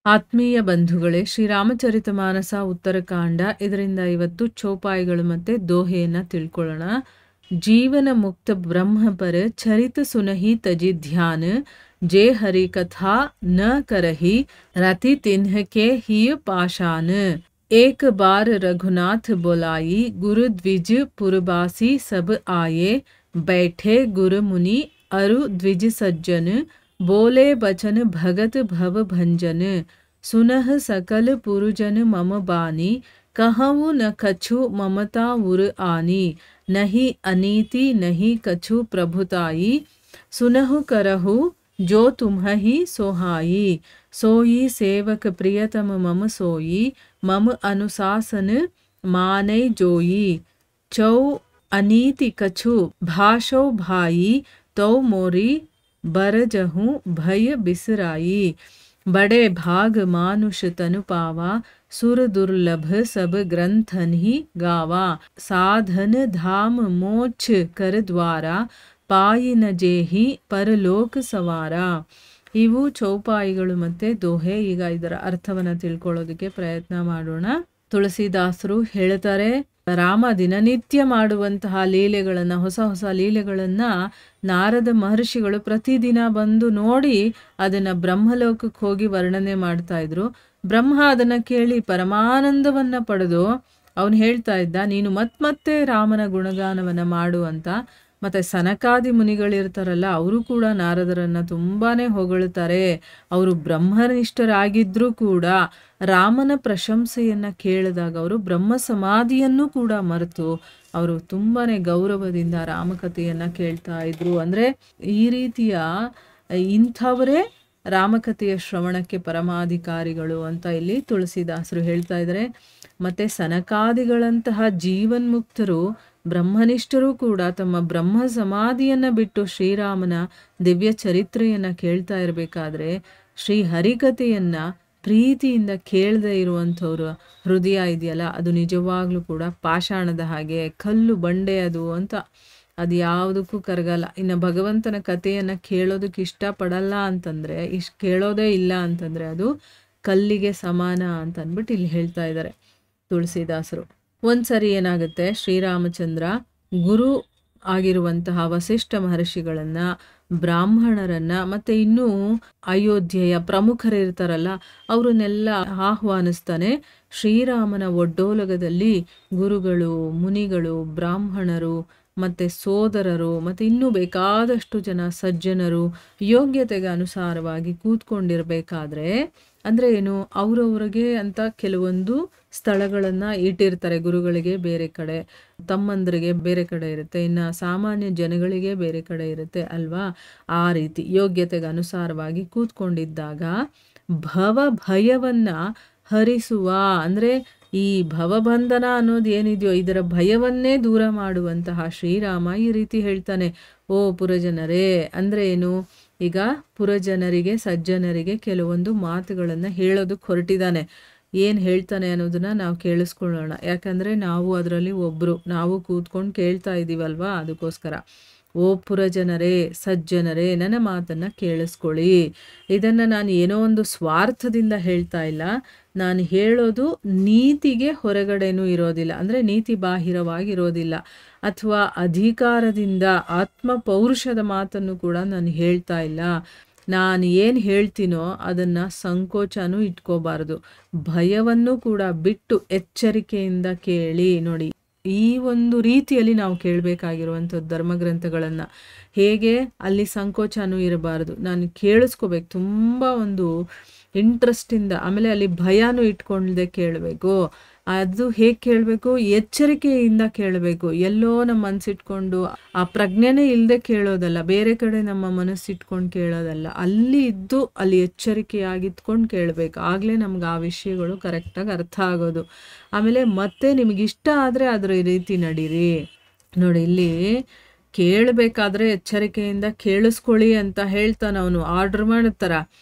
ಆತ್ಮೀಯ ಬಂಧುಗಳೇ, ಶ್ರೀರಾಮಚರಿತಮಾನಸ ಉತ್ತರಕಾಂಡ ಇದರಿಂದ ಇವತ್ತು ಚೌಪಾಯಿಗಳು ಮತ್ತೆ ದೋಹೆಯನ್ನ ತಿಳ್ಕೊಳ್ಳೋಣ. ಜೀವನ ಮುಕ್ತ ಬ್ರಹ್ಮ ಪರ ಚರಿತ ಸುನಹಿ ತಜಿ ಧ್ಯಾನ ಜೇ ಹರಿ ಕಥಾ ನ करही रति तिन्ह के ही पाशान. एक बार रघुनाथ बोलाई गुरु द्विज पुरबासी सब आये. बैठे गुरु मुनि अरु द्विज सज्जन बोले बचन भगत भव भंजन. सुनह सकल पुरुजन मम बानी कहूँ न कछु ममता उर आनी. नहीं अनीति नहीं कछु प्रभुताई सुनहु करहु जो तुम्हि सोहाई. सोई सेवक प्रियतम मम सोई मम अनुशासन मानै जोई. चौ अनीति कछु भाषो भाई तो मोरी बरजहूँ भय बिसराई. बड़े भाग मानुष तनु पावा सुर दुर्लभ सब ग्रंथन ही गावा. साधन धाम मोक्ष कर द्वारा ಪಾಯಿನ ಜೇಹಿ ಪರಲೋಕ ಸವಾರ. ಇವು ಚೌಪಾಯಿಗಳು ಮತ್ತೆ ದೋಹೆ. ಈಗ ಇದರ ಅರ್ಥವನ್ನ ತಿಳ್ಕೊಳ್ಳೋದಕ್ಕೆ ಪ್ರಯತ್ನ ಮಾಡೋಣ. ತುಳಸಿದಾಸರು ಹೇಳ್ತಾರೆ, ರಾಮ ದಿನನಿತ್ಯ ಮಾಡುವಂತಹ ಲೀಲೆಗಳನ್ನ, ಹೊಸ ಹೊಸ ಲೀಲೆಗಳನ್ನ ನಾರದ ಮಹರ್ಷಿಗಳು ಪ್ರತಿದಿನ ಬಂದು ನೋಡಿ ಅದನ್ನ ಬ್ರಹ್ಮಲೋಕಕ್ಕೆ ಹೋಗಿ ವರ್ಣನೆ ಮಾಡ್ತಾ ಇದ್ರು. ಬ್ರಹ್ಮ ಅದನ್ನ ಕೇಳಿ ಪರಮಾನಂದವನ್ನ ಪಡೆದು ಅವನು ಹೇಳ್ತಾ ಇದ್ದ, ನೀನು ಮತ್ತೆ ರಾಮನ ಗುಣಗಾನವನ್ನ ಮಾಡು ಅಂತ. ಮತ್ತೆ ಸನಕಾದಿ ಮುನಿಗಳಿರ್ತಾರಲ್ಲ, ಅವರು ಕೂಡ ನಾರದರನ್ನ ತುಂಬಾನೇ ಹೊಗಳ್ತಾರೆ. ಅವರು ಬ್ರಹ್ಮನಿಷ್ಠರಾಗಿದ್ರೂ ಕೂಡ ರಾಮನ ಪ್ರಶಂಸೆಯನ್ನ ಕೇಳಿದಾಗ ಅವರು ಬ್ರಹ್ಮ ಸಮಾಧಿಯನ್ನು ಕೂಡ ಮರೆತು ಅವರು ತುಂಬಾನೇ ಗೌರವದಿಂದ ರಾಮಕಥೆಯನ್ನ ಕೇಳ್ತಾ ಇದ್ರು. ಅಂದ್ರೆ ಈ ರೀತಿಯ ಇಂಥವರೇ ರಾಮಕಥೆಯ ಶ್ರವಣಕ್ಕೆ ಪರಮಾಧಿಕಾರಿಗಳು ಅಂತ ಇಲ್ಲಿ ತುಳಸಿದಾಸರು ಹೇಳ್ತಾ ಇದ್ದಾರೆ. ಮತ್ತೆ ಸನಕಾದಿಗಳಂತಹ ಜೀವನ್ಮುಕ್ತರು ಬ್ರಹ್ಮನಿಷ್ಠರು ಕೂಡ ತಮ್ಮ ಬ್ರಹ್ಮ ಸಮಾಧಿಯನ್ನ ಬಿಟ್ಟು ಶ್ರೀರಾಮನ ದಿವ್ಯ ಚರಿತ್ರೆಯನ್ನ ಕೇಳ್ತಾ ಇರಬೇಕಾದ್ರೆ ಶ್ರೀ ಹರಿಕಥೆಯನ್ನ ಪ್ರೀತಿಯಿಂದ ಕೇಳದೆ ಇರುವಂಥವ್ರ ಹೃದಯ ಇದೆಯಲ್ಲ, ಅದು ನಿಜವಾಗ್ಲೂ ಕೂಡ ಪಾಷಾಣದ ಹಾಗೆ, ಕಲ್ಲು ಬಂಡೆ ಅದು ಅಂತ, ಅದು ಯಾವುದಕ್ಕೂ ಕರಗಲ್ಲ. ಇನ್ನು ಭಗವಂತನ ಕಥೆಯನ್ನ ಕೇಳೋದಕ್ಕೆ ಇಷ್ಟಪಡಲ್ಲ ಅಂತಂದ್ರೆ, ಕೇಳೋದೇ ಇಲ್ಲ ಅಂತಂದ್ರೆ ಅದು ಕಲ್ಲಿಗೆ ಸಮಾನ ಅಂತ ಅಂದ್ಬಿಟ್ಟು ಇಲ್ಲಿ ಹೇಳ್ತಾ ಇದ್ದಾರೆ ತುಳಸಿದಾಸರು. ಒಂದ್ಸರಿ ಏನಾಗುತ್ತೆ, ಶ್ರೀರಾಮಚಂದ್ರ ಗುರು ಆಗಿರುವಂತಹ ವಸಿಷ್ಠ ಮಹರ್ಷಿಗಳನ್ನ, ಬ್ರಾಹ್ಮಣರನ್ನ, ಮತ್ತೆ ಇನ್ನೂ ಅಯೋಧ್ಯೆಯ ಪ್ರಮುಖರಿರ್ತಾರಲ್ಲ ಅವರನ್ನೆಲ್ಲ ಆಹ್ವಾನಿಸ್ತಾನೆ. ಶ್ರೀರಾಮನ ಒಡ್ಡೋಲಗದಲ್ಲಿ ಗುರುಗಳು, ಮುನಿಗಳು, ಬ್ರಾಹ್ಮಣರು, ಮತ್ತೆ ಸೋದರರು, ಮತ್ತೆ ಇನ್ನೂ ಬೇಕಾದಷ್ಟು ಜನ ಸಜ್ಜನರು ಯೋಗ್ಯತೆಗೆ ಅನುಸಾರವಾಗಿ ಕೂತ್ಕೊಂಡಿರ್ಬೇಕಾದ್ರೆ, ಅಂದ್ರೆ ಏನು, ಅವ್ರವ್ರಿಗೆ ಅಂತ ಕೆಲವೊಂದು ಸ್ಥಳಗಳನ್ನ ಇಟ್ಟಿರ್ತಾರೆ. ಗುರುಗಳಿಗೆ ಬೇರೆ ಕಡೆ, ತಮ್ಮಂದ್ರಿಗೆ ಬೇರೆ ಕಡೆ ಇರುತ್ತೆ, ಇನ್ನು ಸಾಮಾನ್ಯ ಜನಗಳಿಗೆ ಬೇರೆ ಕಡೆ ಇರುತ್ತೆ ಅಲ್ವಾ. ಆ ರೀತಿ ಯೋಗ್ಯತೆಗೆ ಅನುಸಾರವಾಗಿ ಕೂತ್ಕೊಂಡಿದ್ದಾಗ ಭವ ಭಯವನ್ನ ಹರಿಸುವ, ಅಂದ್ರೆ ಈ ಭವಬಂಧನ ಅನ್ನೋದು ಏನಿದೆಯೋ ಇದರ ಭಯವನ್ನೇ ದೂರ ಮಾಡುವಂತಹ ಶ್ರೀರಾಮ ಈ ರೀತಿ ಹೇಳ್ತಾನೆ. ಓ ಪುರಜನರೇ, ಅಂದ್ರೆ ಏನು, ಈಗ ಪುರಜನರಿಗೆ, ಸಜ್ಜನರಿಗೆ ಕೆಲವೊಂದು ಮಾತುಗಳನ್ನ ಹೇಳೋದಕ್ಕೆ ಹೊರಟಿದ್ದಾನೆ. ಏನ್ ಹೇಳ್ತಾನೆ ಅನ್ನೋದನ್ನ ನಾವು ಕೇಳಿಸ್ಕೊಳ್ಳೋಣ. ಯಾಕಂದ್ರೆ ನಾವು ಅದರಲ್ಲಿ ಒಬ್ರು, ನಾವು ಕೂತ್ಕೊಂಡು ಕೇಳ್ತಾ ಇದೀವಲ್ವಾ, ಅದಕ್ಕೋಸ್ಕರ. ಓ ಪುರಜನರೇ, ಸಜ್ಜನರೇ, ನನ್ನ ಮಾತನ್ನ ಕೇಳಿಸ್ಕೊಳ್ಳಿ. ಇದನ್ನ ನಾನು ಏನೋ ಒಂದು ಸ್ವಾರ್ಥದಿಂದ ಹೇಳ್ತಾ ಇಲ್ಲ. ನಾನು ಹೇಳೋದು ನೀತಿಗೆ ಹೊರಗಡೆನೂ ಇರೋದಿಲ್ಲ, ಅಂದ್ರೆ ನೀತಿ ಬಾಹಿರವಾಗಿರೋದಿಲ್ಲ, ಅಥವಾ ಅಧಿಕಾರದಿಂದ ಆತ್ಮ ಪೌರುಷದ ಮಾತನ್ನು ಕೂಡ ನಾನು ಹೇಳ್ತಾ ಇಲ್ಲ. ನಾನು ಏನು ಹೇಳ್ತೀನೋ ಅದನ್ನ ಸಂಕೋಚನೂ ಇಟ್ಕೋಬಾರದು, ಭಯವನ್ನು ಕೂಡ ಬಿಟ್ಟು ಎಚ್ಚರಿಕೆಯಿಂದ ಕೇಳಿ. ನೋಡಿ, ಈ ಒಂದು ರೀತಿಯಲ್ಲಿ ನಾವು ಕೇಳಬೇಕಾಗಿರುವಂಥದ್ದು ಧರ್ಮಗ್ರಂಥಗಳನ್ನ. ಹೇಗೆ, ಅಲ್ಲಿ ಸಂಕೋಚನೂ ಇರಬಾರದು, ನಾನು ಕೇಳಿಸ್ಕೋಬೇಕು ತುಂಬ ಒಂದು ಇಂಟ್ರೆಸ್ಟಿಂದ. ಆಮೇಲೆ ಅಲ್ಲಿ ಭಯನೂ ಇಟ್ಕೊಂಡೆ ಕೇಳಬೇಕು. ಅದು ಹೇಗೆ ಕೇಳಬೇಕು, ಎಚ್ಚರಿಕೆಯಿಂದ ಕೇಳಬೇಕು. ಎಲ್ಲೋ ನಮ್ಮ ಮನಸ್ಸಿಟ್ಕೊಂಡು ಆ ಪ್ರಜ್ಞೆನೇ ಇಲ್ಲದೆ ಕೇಳೋದಲ್ಲ, ಬೇರೆ ಕಡೆ ನಮ್ಮ ಮನಸ್ಸಿಟ್ಕೊಂಡು ಕೇಳೋದಲ್ಲ, ಅಲ್ಲಿ ಇದ್ದು ಅಲ್ಲಿ ಎಚ್ಚರಿಕೆಯಾಗಿತ್ಕೊಂಡು ಕೇಳಬೇಕು. ಆಗಲೇ ನಮ್ಗೆ ಆ ವಿಷಯಗಳು ಕರೆಕ್ಟಾಗಿ ಅರ್ಥ ಆಗೋದು. ಆಮೇಲೆ ಮತ್ತೆ ನಿಮಗಿಷ್ಟ ಆದರೆ ಅದರ ರೀತಿ ನಡೀರಿ. ನೋಡಿ, ಇಲ್ಲಿ ಕೇಳಬೇಕಾದ್ರೆ ಎಚ್ಚರಿಕೆಯಿಂದ ಕೇಳಿಸ್ಕೊಳ್ಳಿ ಅಂತ ಹೇಳ್ತಾನೆ ಅವನು, ಆರ್ಡರ್ ಮಾಡ್ತಾರ,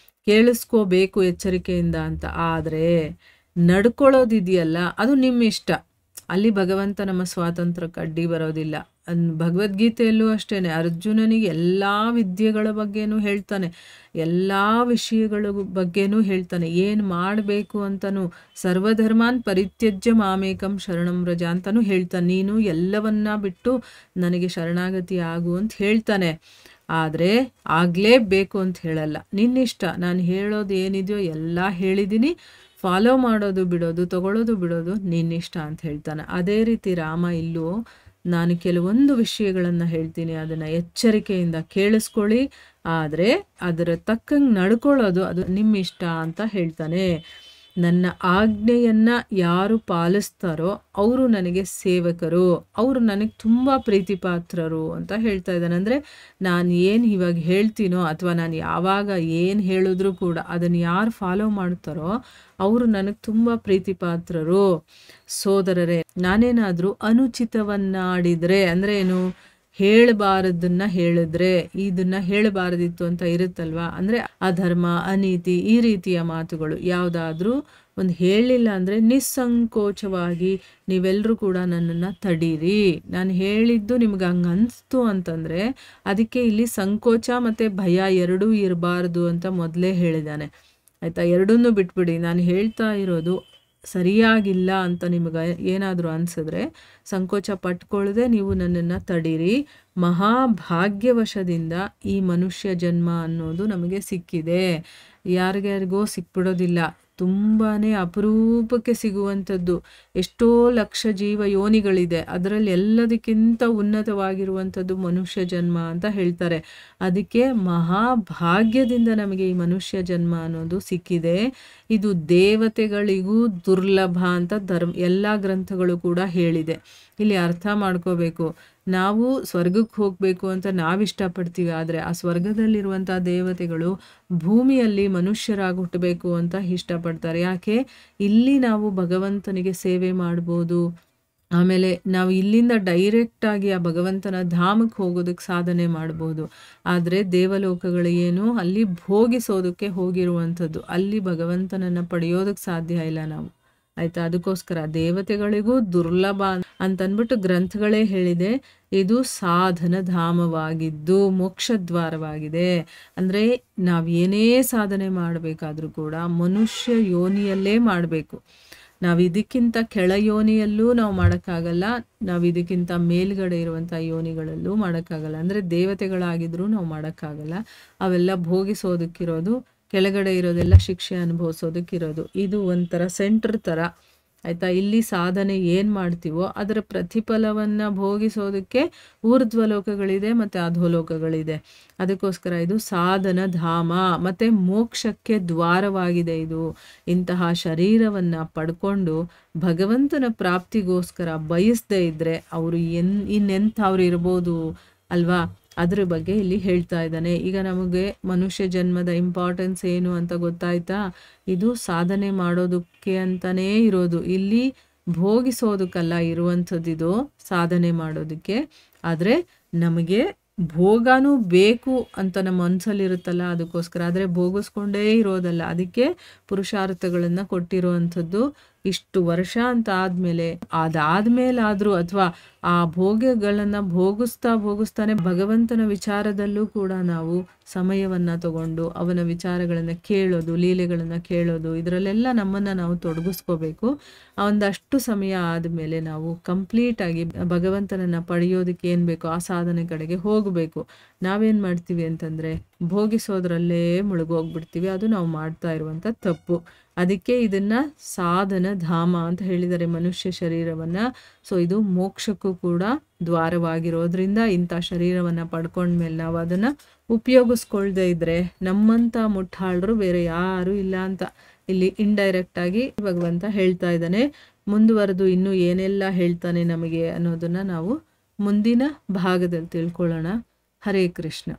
ಕೇಳಿಸ್ಕೋಬೇಕು ಎಚ್ಚರಿಕೆಯಿಂದ ಅಂತ. ಆದರೆ ನಡ್ಕೊಳ್ಳೋದಿದೆಯಲ್ಲ ಅದು ನಿಮ್ಮ ಇಷ್ಟ. ಅಲ್ಲಿ ಭಗವಂತ ನಮ್ಮ ಸ್ವಾತಂತ್ರ್ಯಕ್ಕೆ ಅಡ್ಡಿ ಬರೋದಿಲ್ಲ. ಭಗವದ್ಗೀತೆಯಲ್ಲೂ ಅಷ್ಟೇನೆ ಅರ್ಜುನನಿಗೆ ಎಲ್ಲ ವಿದ್ಯೆಗಳ ಬಗ್ಗೆನೂ ಹೇಳ್ತಾನೆ, ಎಲ್ಲ ವಿಷಯಗಳ ಬಗ್ಗೆನೂ ಹೇಳ್ತಾನೆ, ಏನು ಮಾಡಬೇಕು ಅಂತನೂ ಸರ್ವಧರ್ಮಾನ್ ಪರಿತ್ಯಜ್ಯ ಮಾಮೇಕಂ ಶರಣಂ ವ್ರಜ ಅಂತಲೂ ಹೇಳ್ತಾನೆ. ನೀನು ಎಲ್ಲವನ್ನ ಬಿಟ್ಟು ನನಗೆ ಶರಣಾಗತಿ ಆಗು ಅಂತ ಹೇಳ್ತಾನೆ. ಆದರೆ ಆಗಲೇಬೇಕು ಅಂತ ಹೇಳಲ್ಲ, ನಿನ್ನಿಷ್ಟ, ನಾನು ಹೇಳೋದು ಏನಿದೆಯೋ ಎಲ್ಲ ಹೇಳಿದ್ದೀನಿ, ಫಾಲೋ ಮಾಡೋದು ಬಿಡೋದು, ತಗೊಳ್ಳೋದು ಬಿಡೋದು ನಿನ್ನಿಷ್ಟ ಅಂತ ಹೇಳ್ತಾನೆ. ಅದೇ ರೀತಿ ರಾಮ ಇಲ್ಲೂ ನಾನು ಕೆಲವೊಂದು ವಿಷಯಗಳನ್ನು ಹೇಳ್ತೀನಿ, ಅದನ್ನು ಎಚ್ಚರಿಕೆಯಿಂದ ಕೇಳಿಸ್ಕೊಳ್ಳಿ, ಆದರೆ ಅದರ ತಕ್ಕಂಗೆ ನಡ್ಕೊಳ್ಳೋದು ಅದು ನಿಮ್ಮ ಇಷ್ಟ ಅಂತ ಹೇಳ್ತಾನೆ. ನನ್ನ ಆಜ್ಞೆಯನ್ನು ಯಾರು ಪಾಲಿಸ್ತಾರೋ ಅವರು ನನಗೆ ಸೇವಕರು, ಅವರು ನನಗೆ ತುಂಬ ಪ್ರೀತಿಪಾತ್ರರು ಅಂತ ಹೇಳ್ತಾ ಇದ್ದಾನೆ. ಅಂದರೆ ನಾನು ಏನು ಇವಾಗ ಹೇಳ್ತೀನೋ ಅಥವಾ ನಾನು ಯಾವಾಗ ಏನು ಹೇಳಿದ್ರೂ ಕೂಡ ಅದನ್ನು ಯಾರು ಫಾಲೋ ಮಾಡ್ತಾರೋ ಅವರು ನನಗೆ ತುಂಬ ಪ್ರೀತಿಪಾತ್ರರು. ಸೋದರರೇ, ನಾನೇನಾದರೂ ಅನುಚಿತವನ್ನಾಡಿದರೆ ಅಂದರೆ ಏನು, ಹೇಳಬಾರದನ್ನ ಹೇಳಿದ್ರೆ, ಇದನ್ನ ಹೇಳಬಾರದಿತ್ತು ಅಂತ ಇರುತ್ತಲ್ವಾ, ಅಂದರೆ ಅಧರ್ಮ, ಅನೀತಿ, ಈ ರೀತಿಯ ಮಾತುಗಳು ಯಾವುದಾದ್ರೂ ಒಂದು ಹೇಳಿಲ್ಲ ಅಂದರೆ ನಿಸ್ಸಂಕೋಚವಾಗಿ ನೀವೆಲ್ಲರೂ ಕೂಡ ನನ್ನನ್ನು ತಡೀರಿ. ನಾನು ಹೇಳಿದ್ದು ನಿಮ್ಗೆ ಹಂಗೆ ಅನಿಸ್ತು ಅಂತಂದರೆ ಅದಕ್ಕೆ ಇಲ್ಲಿ ಸಂಕೋಚ ಮತ್ತು ಭಯ ಎರಡೂ ಇರಬಾರ್ದು ಅಂತ ಮೊದಲೇ ಹೇಳಿದ್ದಾನೆ. ಆಯಿತಾ, ಎರಡನ್ನೂ ಬಿಟ್ಬಿಡಿ. ನಾನು ಹೇಳ್ತಾ ಇರೋದು ಸರಿಯಾಗಿಲ್ಲ ಅಂತ ನಿಮಗೆ ಏನಾದರೂ ಅನಿಸಿದ್ರೆ ಸಂಕೋಚ ಪಟ್ಕೊಳ್ಳದೆ ನೀವು ನನ್ನನ್ನು ತಡೀರಿ. ಮಹಾಭಾಗ್ಯವಶದಿಂದ ಈ ಮನುಷ್ಯ ಜನ್ಮ ಅನ್ನೋದು ನಮಗೆ ಸಿಕ್ಕಿದೆ, ಯಾರಿಗ್ಯಾರಿಗೋ ಸಿಕ್ಬಿಡೋದಿಲ್ಲ, ತುಂಬಾ ಅಪರೂಪಕ್ಕೆ ಸಿಗುವಂಥದ್ದು. ಎಷ್ಟೋ ಲಕ್ಷ ಜೀವ ಯೋನಿಗಳಿದೆ, ಅದರಲ್ಲಿ ಎಲ್ಲದಕ್ಕಿಂತ ಉನ್ನತವಾಗಿರುವಂಥದ್ದು ಮನುಷ್ಯ ಜನ್ಮ ಅಂತ ಹೇಳ್ತಾರೆ. ಅದಕ್ಕೆ ಮಹಾಭಾಗ್ಯದಿಂದ ನಮಗೆ ಈ ಮನುಷ್ಯ ಜನ್ಮ ಅನ್ನೋದು ಸಿಕ್ಕಿದೆ. ಇದು ದೇವತೆಗಳಿಗೂ ದುರ್ಲಭ ಅಂತ ಎಲ್ಲ ಗ್ರಂಥಗಳು ಕೂಡ ಹೇಳಿದೆ. ಇಲ್ಲಿ ಅರ್ಥ ಮಾಡ್ಕೋಬೇಕು, ನಾವು ಸ್ವರ್ಗಕ್ಕೆ ಹೋಗಬೇಕು ಅಂತ ನಾವು ಇಷ್ಟಪಡ್ತೀವಿ, ಆದರೆ ಆ ಸ್ವರ್ಗದಲ್ಲಿರುವಂಥ ದೇವತೆಗಳು ಭೂಮಿಯಲ್ಲಿ ಮನುಷ್ಯರಾಗಿ ಹುಟ್ಟಬೇಕು ಅಂತ ಇಷ್ಟಪಡ್ತಾರೆ. ಯಾಕೆ, ಇಲ್ಲಿ ನಾವು ಭಗವಂತನಿಗೆ ಸೇವೆ ಮಾಡ್ಬೋದು, ಆಮೇಲೆ ನಾವು ಇಲ್ಲಿಂದ ಡೈರೆಕ್ಟಾಗಿ ಆ ಭಗವಂತನ ಧಾಮಕ್ಕೆ ಹೋಗೋದಕ್ಕೆ ಸಾಧನೆ ಮಾಡ್ಬೋದು. ಆದರೆ ದೇವಲೋಕಗಳು ಏನು, ಅಲ್ಲಿ ಭೋಗಿಸೋದಕ್ಕೆ ಹೋಗಿರುವಂಥದ್ದು, ಅಲ್ಲಿ ಭಗವಂತನನ್ನು ಪಡೆಯೋದಕ್ಕೆ ಸಾಧ್ಯ ಇಲ್ಲ ನಾವು. ಆಯಿತಾ, ಅದಕ್ಕೋಸ್ಕರ ದೇವತೆಗಳಿಗೂ ದುರ್ಲಭ ಅಂತಂದ್ಬಿಟ್ಟು ಗ್ರಂಥಗಳೇ ಹೇಳಿದೆ. ಇದು ಸಾಧನ ಧಾಮವಾಗಿದ್ದು ಮೋಕ್ಷದ್ವಾರವಾಗಿದೆ. ಅಂದರೆ ನಾವು ಏನೇ ಸಾಧನೆ ಮಾಡಬೇಕಾದ್ರೂ ಕೂಡ ಮನುಷ್ಯ ಯೋನಿಯಲ್ಲೇ ಮಾಡಬೇಕು. ನಾವು ಇದಕ್ಕಿಂತ ಕೆಳ ಯೋನಿಯಲ್ಲೂ ನಾವು ಮಾಡೋಕ್ಕಾಗಲ್ಲ, ನಾವು ಇದಕ್ಕಿಂತ ಮೇಲ್ಗಡೆ ಇರುವಂಥ ಯೋನಿಗಳಲ್ಲೂ ಮಾಡೋಕ್ಕಾಗಲ್ಲ. ಅಂದರೆ ದೇವತೆಗಳಾಗಿದ್ರೂ ನಾವು ಮಾಡೋಕ್ಕಾಗಲ್ಲ, ಅವೆಲ್ಲ ಭೋಗಿಸೋದಕ್ಕಿರೋದು, ಕೆಳಗಡೆ ಇರೋದೆಲ್ಲ ಶಿಕ್ಷೆ ಅನುಭವಿಸೋದಕ್ಕಿರೋದು. ಇದು ಒಂಥರ ಸೆಂಟ್ರ್ ಥರ. ಆಯಿತಾ, ಇಲ್ಲಿ ಸಾಧನೆ ಏನು ಮಾಡ್ತೀವೋ ಅದರ ಪ್ರತಿಫಲವನ್ನು ಭೋಗಿಸೋದಕ್ಕೆ ಊರ್ಧ್ವಲೋಕಗಳಿದೆ ಮತ್ತು ಅಧೋಲೋಕಗಳಿದೆ. ಅದಕ್ಕೋಸ್ಕರ ಇದು ಸಾಧನ ಧಾಮ ಮತ್ತು ಮೋಕ್ಷಕ್ಕೆ ದ್ವಾರವಾಗಿದೆ. ಇದು ಇಂತಹ ಶರೀರವನ್ನು ಪಡ್ಕೊಂಡು ಭಗವಂತನ ಪ್ರಾಪ್ತಿಗೋಸ್ಕರ ಬಯಸದೇ ಇದ್ದರೆ ಅವರು ಇನ್ನೆಂಥವ್ರು ಇರ್ಬೋದು ಅಲ್ವಾ, ಅದ್ರ ಬಗ್ಗೆ ಇಲ್ಲಿ ಹೇಳ್ತಾ ಇದ್ದಾನೆ. ಈಗ ನಮಗೆ ಮನುಷ್ಯ ಜನ್ಮದ ಇಂಪಾರ್ಟೆನ್ಸ್ ಏನು ಅಂತ ಗೊತ್ತಾಯ್ತಾ? ಇದು ಸಾಧನೆ ಮಾಡೋದಕ್ಕೆ ಅಂತಲೇ ಇರೋದು, ಇಲ್ಲಿ ಭೋಗಿಸೋದಕ್ಕಲ್ಲ ಇರುವಂಥದ್ದು, ಇದು ಸಾಧನೆ ಮಾಡೋದಕ್ಕೆ. ಆದರೆ ನಮಗೆ ಭೋಗನೂ ಬೇಕು ಅಂತ ನಮ್ಮ ಮನಸ್ಸಲ್ಲಿರುತ್ತಲ್ಲ, ಅದಕ್ಕೋಸ್ಕರ. ಆದರೆ ಭೋಗಿಸ್ಕೊಂಡೇ ಇರೋದಲ್ಲ, ಅದಕ್ಕೆ ಪುರುಷಾರ್ಥಗಳನ್ನು ಕೊಟ್ಟಿರೋವಂಥದ್ದು. ಇಷ್ಟು ವರ್ಷ ಅಂತ ಆದಮೇಲೆ ಅದಾದಮೇಲಾದರೂ ಅಥವಾ ಆ ಭೋಗಗಳನ್ನು ಭೋಗಿಸ್ತಾನೆ ಭಗವಂತನ ವಿಚಾರದಲ್ಲೂ ಕೂಡ ನಾವು ಸಮಯವನ್ನು ತಗೊಂಡು ಅವನ ವಿಚಾರಗಳನ್ನು ಕೇಳೋದು, ಲೀಲೆಗಳನ್ನು ಕೇಳೋದು, ಇದರಲ್ಲೆಲ್ಲ ನಮ್ಮನ್ನು ನಾವು ತೊಡಗಿಸ್ಕೋಬೇಕು. ಒಂದಷ್ಟು ಸಮಯ ಆದಮೇಲೆ ನಾವು ಕಂಪ್ಲೀಟಾಗಿ ಭಗವಂತನನ್ನು ಪಡೆಯೋದಕ್ಕೆ ಏನು ಬೇಕೋ ಆ ಸಾಧನೆ ಕಡೆಗೆ ಹೋಗಬೇಕು. ನಾವೇನು ಮಾಡ್ತೀವಿ ಅಂತಂದರೆ ಭೋಗಿಸೋದ್ರಲ್ಲೇ ಮುಳುಗೋಗ್ಬಿಡ್ತೀವಿ. ಅದು ನಾವು ಮಾಡ್ತಾ ಇರುವಂಥ ತಪ್ಪು. ಅದಕ್ಕೆ ಇದನ್ನು ಸಾಧನ ಧಾಮ ಅಂತ ಹೇಳಿದ್ದಾರೆ ಮನುಷ್ಯ ಶರೀರವನ್ನು. ಸೊ ಇದು ಮೋಕ್ಷಕ್ಕೂ ಕೂಡ ದ್ವಾರವಾಗಿರೋದ್ರಿಂದ ಇಂಥ ಶರೀರವನ್ನು ಪಡ್ಕೊಂಡ್ಮೇಲೆ ನಾವು ಅದನ್ನು ಉಪಯೋಗಿಸ್ಕೊಳ್ದೇ ಇದ್ದರೆ ನಮ್ಮಂಥ ಮುಟ್ಟಾಳರು ಬೇರೆ ಯಾರೂ ಇಲ್ಲ ಅಂತ ಇಲ್ಲಿ ಇಂಡೈರೆಕ್ಟಾಗಿ ಭಗವಂತ ಹೇಳ್ತಾ ಇದ್ದಾನೆ. ಮುಂದುವರೆದು ಇನ್ನೂ ಏನೆಲ್ಲ ಹೇಳ್ತಾನೆ ನಮಗೆ ಅನ್ನೋದನ್ನು ನಾವು ಮುಂದಿನ ಭಾಗದಲ್ಲಿ ತಿಳ್ಕೊಳ್ಳೋಣ. ಹರೇ ಕೃಷ್ಣ.